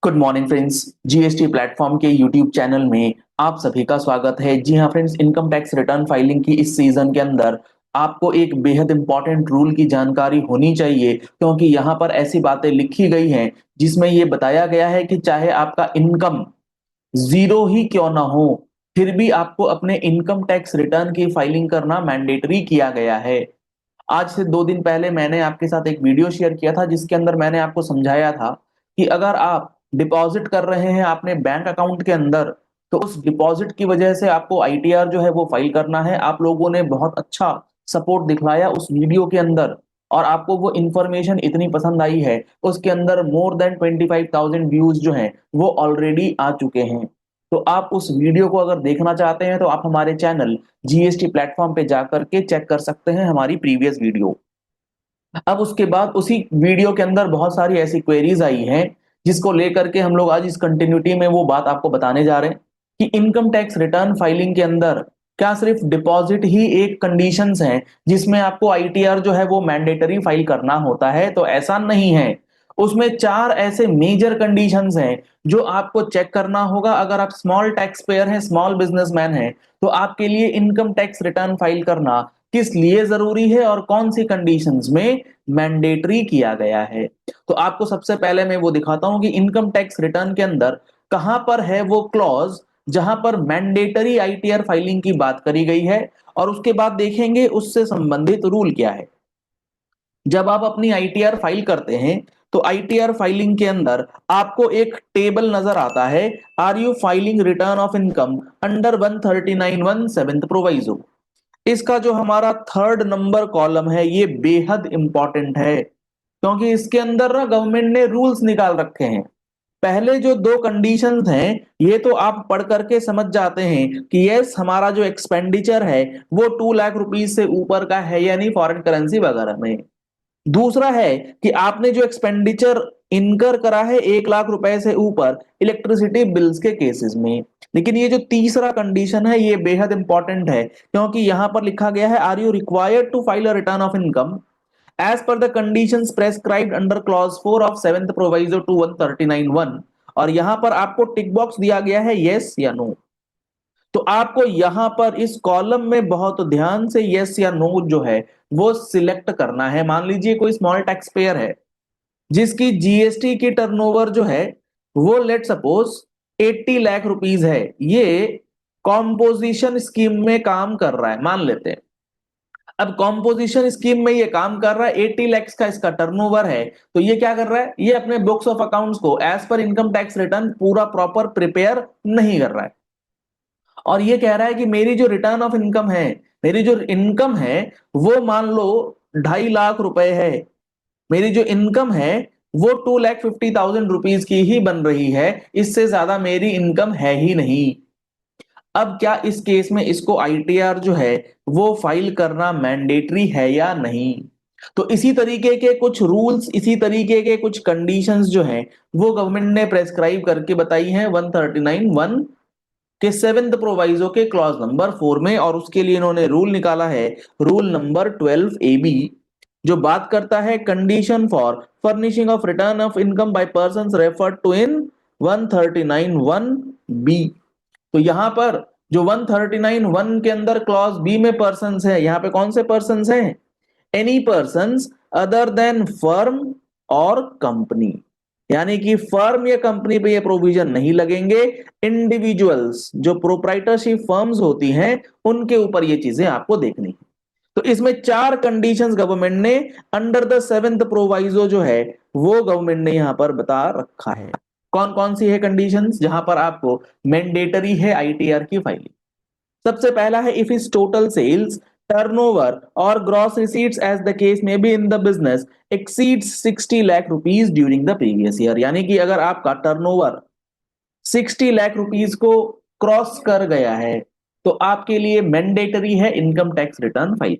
Good morning friends. GST platform के YouTube channel में आप सभी का स्वागत है। जी हाँ friends, income tax return filing की इस सीजन के अंदर आपको एक बेहद इंपॉर्टेंट रूल की जानकारी होनी चाहिए, क्योंकि यहाँ पर ऐसी बातें लिखी गई हैं जिसमें ये बताया गया है कि चाहे आपका इनकम जीरो ही क्यों ना हो, फिर भी आपको अपने इनकम टैक्स रिटर्न की फाइलिंग करना मैंडेटरी किया गया है। आज से 2 दिन पहले मैंने आपके साथ एक वीडियो शेयर किया था जिसके अंदर मैंने आपको समझाया था कि अगर आप डिपॉजिट कर रहे हैं अपने बैंक अकाउंट के अंदर, तो उस डिपॉजिट की वजह से आपको आईटीआर जो है वो फाइल करना है। आप लोगों ने बहुत अच्छा सपोर्ट दिखलाया उस वीडियो के अंदर और आपको वो इंफॉर्मेशन इतनी पसंद आई है, उसके अंदर मोर देन 25,000 व्यूज जो हैं वो ऑलरेडी आ चुके हैं। तो आप उस वीडियो को अगर देखना चाहते हैं तो आप हमारे चैनल जीएसटी प्लेटफॉर्म पे जाकर के चेक कर सकते हैं हमारी प्रीवियस वीडियो। अब उसके बाद उसी वीडियो के अंदर बहुत सारी ऐसी क्वेरीज आई हैं जिसको लेकर के हम लोग आज इस कंटिन्यूटी में वो बात आपको बताने जा रहे हैं कि इनकम टैक्स रिटर्न फाइलिंग के अंदर क्या सिर्फ डिपॉजिट ही एक कंडीशंस है जिसमें आपको आईटीआर जो है वो मैंडेटरी फाइल करना होता है? तो ऐसा नहीं है। उसमें 4 ऐसे मेजर कंडीशंस हैं जो आपको चेक करना होगा। अगर आप स्मॉल टैक्स पेयर हैं, स्मॉल बिजनेसमैन हैं, तो आपके लिए इनकम टैक्स रिटर्न फाइल करना किस लिए जरूरी है और कौन सी कंडीशंस में मैंडेटरी किया गया है। तो आपको सबसे पहले मैं वो दिखाता हूं कि इनकम टैक्स रिटर्न के अंदर कहां पर है वो क्लॉज जहां पर मैंडेटरी आईटीआर फाइलिंग की बात करी गई है, और उसके बाद देखेंगे उससे संबंधित रूल क्या है। जब आप अपनी आईटीआर फाइल करते हैं तो आईटीआर फाइलिंग के अंदर आपको एक टेबल नजर आता है, are you filing return of income under 139(1) seventh proviso. इसका जो हमारा थर्ड नंबर कॉलम है ये बेहद इंपॉर्टेंट है, क्योंकि इसके अंदर ना गवर्नमेंट ने रूल्स निकाल रखे हैं। पहले जो 2 कंडीशंस हैं ये तो आप पढ़ करके समझ जाते हैं कि यस, हमारा जो एक्सपेंडिचर है वो 2 लाख रुपीज से ऊपर का है या नहीं फॉरेन करेंसी वगैरह में। दूसरा है कि आपने जो एक्सपेंडिचर इनकर करा है 1 लाख रुपए से ऊपर इलेक्ट्रिसिटी बिल्स के केसेस में। लेकिन ये जो तीसरा कंडीशन है ये बेहद इंपॉर्टेंट है, क्योंकि यहां पर लिखा गया है are you required to file a return of income as per the conditions prescribed under clause 4 of seventh proviso to 139(1)। और यहां पर आपको टिक बॉक्स दिया गया है यस या नो। तो आपको यहां पर इस कॉलम में बहुत ध्यान से यस या नो जो है वो सिलेक्ट करना है। मान लीजिए कोई स्मॉल टैक्स पेयर है जिसकी जीएसटी की टर्नओवर जो है वो लेट सपोज 80 लाख रुपीज है, ये कॉम्पोजिशन स्कीम में काम कर रहा है मान लेते हैं। अब कॉम्पोजिशन स्कीम में ये काम कर रहा है, 80 लैक्स का इसका टर्नओवर है, तो ये क्या कर रहा है, ये अपने बुक्स ऑफ अकाउंट्स को as per income tax return पूरा प्रॉपर प्रिपेयर नहीं कर रहा है। और ये कह रहा है कि मेरी जो रिटर्न ऑफ इनकम है, मेरी जो इनकम है वो मान लो 2.5 लाख रुपए है। मेरी जो इनकम है वो 2,50,000 रुपीज की ही बन रही है, इससे ज्यादा मेरी इनकम है ही नहीं। अब क्या इस केस में इसको आईटीआर जो है वो फाइल करना मैंडेटरी है या नहीं? तो इसी तरीके के कुछ रूल्स, इसी तरीके के कुछ कंडीशंस जो हैं वो गवर्नमेंट ने प्रेस्क्राइब करके बताई हैं 139(1) के सेवेंथ प्रोवाइजो के क्लॉज नंबर 4 में। और उसके लिए इन्होंने रूल निकाला है, रूल नंबर 12AB, जो बात करता है condition for furnishing of return of income by persons referred to in 139(1)B। तो यहां पर जो 139(1) के अंदर क्लॉज बी में पर्संस है, यहां पे कौन से पर्संस हैं? Any persons other than firm और कंपनी। यानी कि फर्म या कंपनी पे ये प्रोविजन नहीं लगेंगे, इंडिविजुअल्स जो प्रोप्राइटरशिप फर्म्स होती हैं उनके ऊपर ये चीजें आपको देखनी है। तो इसमें 4 कंडीशंस गवर्नमेंट ने अंडर द सेवेंथ प्रोवाइजो जो है वो गवर्नमेंट ने यहां पर बता रखा है। कौन कौन सी है कंडीशंस जहां पर आपको मैंडेटरी है आईटीआर की फाइलिंग? सबसे पहला है if is total sales, turnover और gross receipts as the case may be in the business exceeds 60 lakh rupees during the previous year. यानी कि अगर आपका टर्नओवर 60 लाख रुपीज को क्रॉस कर गया है तो आपके लिए मैंडेटरी है income tax return file,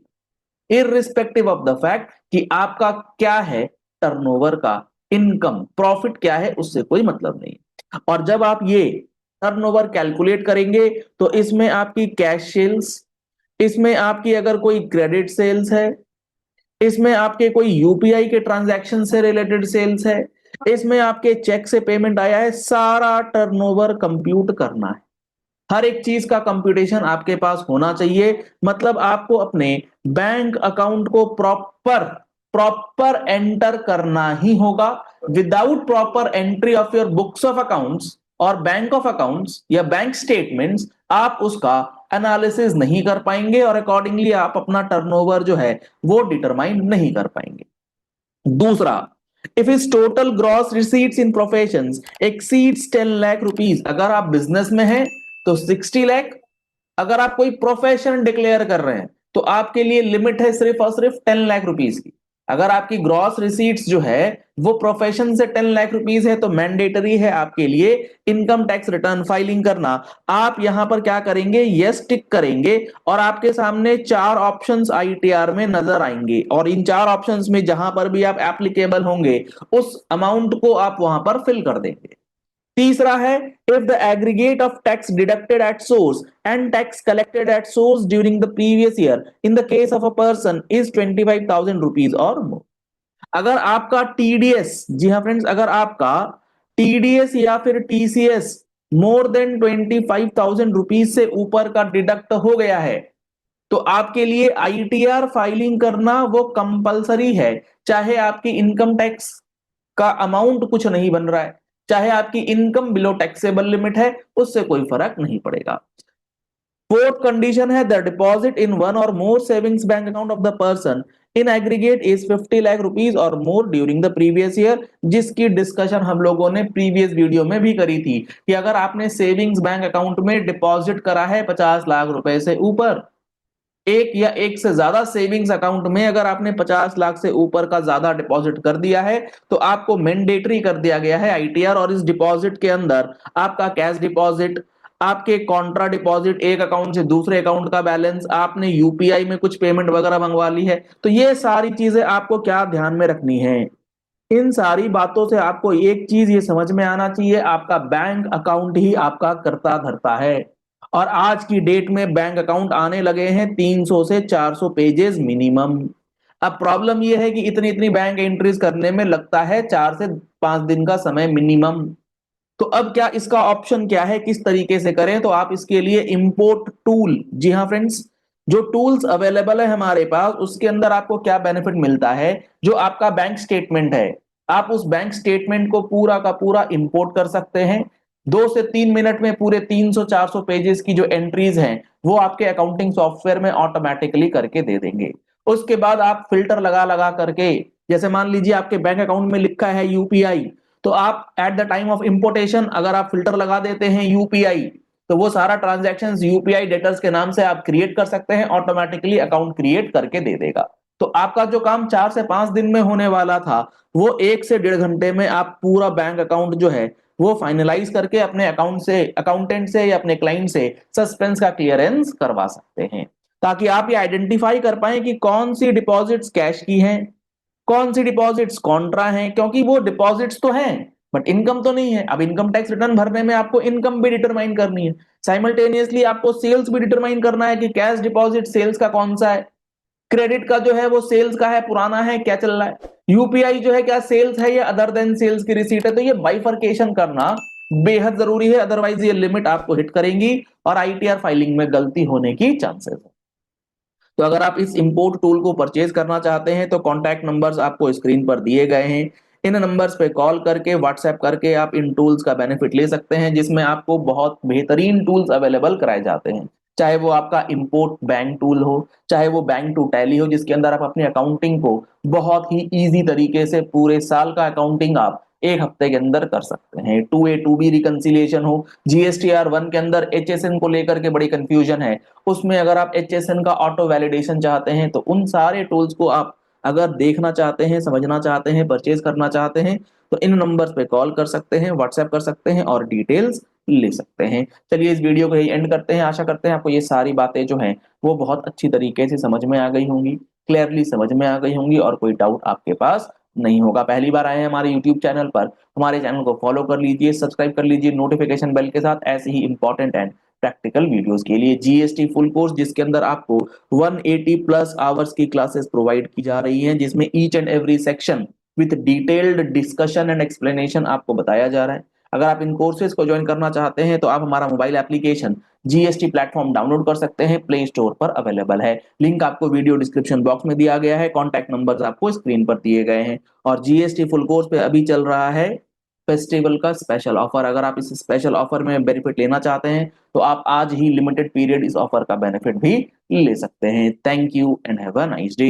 irrespective of the fact कि आपका क्या है टर्नओवर का, इनकम प्रॉफिट क्या है उससे कोई मतलब नहीं। और जब आप ये टर्नओवर कैलकुलेट करेंगे तो इसमें आपकी कैश सेल्स, इसमें आपकी अगर कोई क्रेडिट सेल्स है, इसमें आपके कोई यूपीआई के ट्रांजैक्शन से रिलेटेड सेल्स है, इसमें आपके चेक से पेमेंट आया है, सारा टर्नओवर कंप्यूट करना है। हर एक चीज का कंप्यूटेशन आपके पास होना चाहिए। मतलब आपको अपने बैंक अकाउंट को प्रॉपर प्रॉपर एंटर करना ही होगा। Without proper entry of your books of accounts और बैंक ऑफ अकाउंट्स या बैंक स्टेटमेंट्स, आप उसका एनालिसिस नहीं कर पाएंगे और अकॉर्डिंगली आप अपना टर्नओवर जो है वो डिटरमाइन नहीं कर पाएंगे। दूसरा, if is total gross receipts in professions exceeds 10 lakh rupees, अगर आप बिजनेस में हैं तो 60 लाख, अगर आप कोई प्रोफेशन डिक्लेयर कर रहे हैं तो आपके लिए लिमिट है सिर्फ और सिर्फ 10 लाख रुपीज की। अगर आपकी ग्रॉस रिसीट्स जो है वो प्रोफेशन से 10 लाख रुपीज है तो मैंडेटरी है आपके लिए इनकम टैक्स रिटर्न फाइलिंग करना। आप यहां पर क्या करेंगे, यस टिक करेंगे और आपके सामने 4 ऑप्शंस आईटीआर में नजर आएंगे और इन 4 ऑप्शंस में जहां पर भी आप एप्लीकेबल होंगे उस अमाउंट को आप वहां पर फिल कर देंगे। तीसरा है, if the aggregate of tax deducted at source and tax collected at source during the previous year in the case of a person is 25,000 rupees और मोर। अगर आपका टीडीएस, जी हाँ फ्रेंड्स, अगर आपका टीडीएस या फिर टीसीएस मोर देन 25,000 रुपीज से ऊपर का डिडक्ट हो गया है तो आपके लिए आईटीआर फाइलिंग करना वो कंपलसरी है। चाहे आपकी इनकम टैक्स का अमाउंट कुछ नहीं बन रहा है, चाहे आपकी इनकम बिलो टैक्सेबल लिमिट है, उससे कोई फर्क नहीं पड़ेगा। फोर्थ कंडीशन है, द डिपॉजिट इन वन और more savings bank account of the person in aggregate is 50 lakh rupees और more during the previous year, जिसकी डिस्कशन हम लोगों ने प्रीवियस वीडियो में भी करी थी कि अगर आपने सेविंग्स बैंक अकाउंट में डिपॉजिट करा है 50 लाख रुपए से ऊपर, एक या एक से ज्यादा सेविंग्स अकाउंट में अगर आपने 50 लाख से ऊपर का ज्यादा डिपॉजिट कर दिया है तो आपको मैंडेटरी कर दिया गया है आईटीआर। और इस डिपॉजिट के अंदर आपका कैश डिपॉजिट, आपके कॉन्ट्रा डिपॉजिट, एक अकाउंट से दूसरे अकाउंट का बैलेंस, आपने यूपीआई में कुछ पेमेंट वगैरह मंगवा ली है, तो ये सारी चीजें आपको क्या ध्यान में रखनी है। इन सारी बातों से आपको एक चीज ये समझ में आना चाहिए, आपका बैंक अकाउंट ही आपका करता धरता है। और आज की डेट में बैंक अकाउंट आने लगे हैं 300 से 400 पेजेस मिनिमम। अब प्रॉब्लम यह है कि इतनी इतनी बैंक एंट्रीज करने में लगता है 4 से 5 दिन का समय मिनिमम। तो अब क्या इसका ऑप्शन क्या है, किस तरीके से करें, तो आप इसके लिए इंपोर्ट टूल, जी हाँ फ्रेंड्स, जो टूल्स अवेलेबल है हमारे पास उसके अंदर आपको क्या बेनिफिट मिलता है, जो आपका बैंक स्टेटमेंट है आप उस बैंक स्टेटमेंट को पूरा का पूरा इंपोर्ट कर सकते हैं। 2 से 3 मिनट में पूरे 300-400 पेजेस की जो एंट्रीज हैं वो आपके अकाउंटिंग सॉफ्टवेयर में ऑटोमेटिकली करके दे देंगे। उसके बाद आप फिल्टर लगा लगा करके, जैसे मान लीजिए आपके बैंक अकाउंट में लिखा है यूपीआई, तो आप at the time of importation अगर आप फिल्टर लगा देते हैं यूपीआई तो वो सारा ट्रांजैक्शंस यूपीआई डेटर्स के नाम से आप क्रिएट कर सकते हैं, ऑटोमेटिकली अकाउंट क्रिएट करके दे देगा। तो आपका जो काम 4 से 5 दिन में होने वाला था वो 1 से 1.5 घंटे में आप पूरा बैंक अकाउंट जो है वो फाइनलाइज करके अपने अकाउंट से, अकाउंटेंट से या अपने क्लाइंट से सस्पेंस का क्लियरेंस करवा सकते हैं, ताकि आप ये आइडेंटिफाई कर पाए कि कौन सी डिपॉजिट्स कैश की हैं, कौन सी डिपॉजिट्स कॉन्ट्रा हैं, क्योंकि वो डिपॉजिट्स तो हैं बट इनकम तो नहीं है। अब इनकम टैक्स रिटर्न भरने में आपको इनकम भी डिटरमाइन करनी है, साइमल्टेनियसली आपको सेल्स भी डिटरमाइन करना है कि कैश डिपॉजिट सेल्स का कौन सा है, क्रेडिट का जो है वो सेल्स का है, पुराना है, क्या चल रहा है, यूपीआई जो है क्या सेल्स है या अदर देन सेल्स की रिसीट है। तो ये बाइफर्केशन करना बेहद जरूरी है, अदरवाइज ये लिमिट आपको हिट करेंगी और आईटीआर फाइलिंग में गलती होने की चांसेस है। तो अगर आप इस इंपोर्ट टूल को परचेज करना चाहते हैं तो कॉन्टैक्ट नंबर्स आपको स्क्रीन पर दिए गए हैं, इन नंबर्स पे कॉल करके, व्हाट्सएप करके आप इन टूल्स का बेनिफिट ले सकते हैं, जिसमें आपको बहुत बेहतरीन टूल्स अवेलेबल कराए जाते हैं। चाहे वो आपका इंपोर्ट बैंक टूल हो, चाहे वो बैंक टू टैली हो, जिसके अंदर आप अपनी अकाउंटिंग को बहुत ही इजी तरीके से पूरे साल का अकाउंटिंग आप 1 हफ्ते के अंदर कर सकते हैं। 2A 2B रिकंसिलिएशन हो, GSTR 1 के अंदर HSN को लेकर के बड़ी कंफ्यूजन है, उसमें अगर आप HSN का ऑटो वैलिडेशन चाहते हैं तो उन सारे टूल्स को आप अगर देखना चाहते हैं, समझना चाहते हैं, परचेज करना चाहते हैं तो इन नंबर्स पे कॉल कर सकते हैं, व्हाट्सएप कर सकते हैं और डिटेल्स ले सकते हैं। चलिए इस वीडियो को यही एंड करते हैं। आशा करते हैं आपको ये सारी बातें जो हैं वो बहुत अच्छी तरीके से समझ में आ गई होंगी, क्लियरली समझ में आ गई होंगी और कोई डाउट आपके पास नहीं होगा। पहली बार आए हैं हमारे यूट्यूब चैनल पर, हमारे चैनल को फॉलो कर लीजिए, सब्सक्राइब कर लीजिए नोटिफिकेशन बेल के साथ, ऐसे ही इंपॉर्टेंट एंड प्रैक्टिकल वीडियोस के लिए। जीएसटी फुल कोर्स, जिसके अंदर आपको 180 प्लस आवर्स की क्लासेस प्रोवाइड की जा रही हैं, जिसमें each and every section with detailed discussion and explanation आपको बताया जा रहा है। अगर आप इन कोर्सेज को ज्वाइन करना चाहते हैं तो आप हमारा mobile application GST platform download कर सकते हैं, प्ले स्टोर पर अवेलेबल है। लिंक आपको वीडियो डिस्क्रिप्शन बॉक्स में दिया गया है, कॉन्टैक्ट नंबर्स आपको स्क्रीन पर दिए गए हैं। और जीएसटी फुल कोर्स पे अभी चल रहा है फेस्टिवल का स्पेशल ऑफर। अगर आप इस स्पेशल ऑफर में बेनिफिट लेना चाहते हैं तो आप आज ही लिमिटेड पीरियड इस ऑफर का बेनिफिट भी ले सकते हैं। Thank you and have a nice day.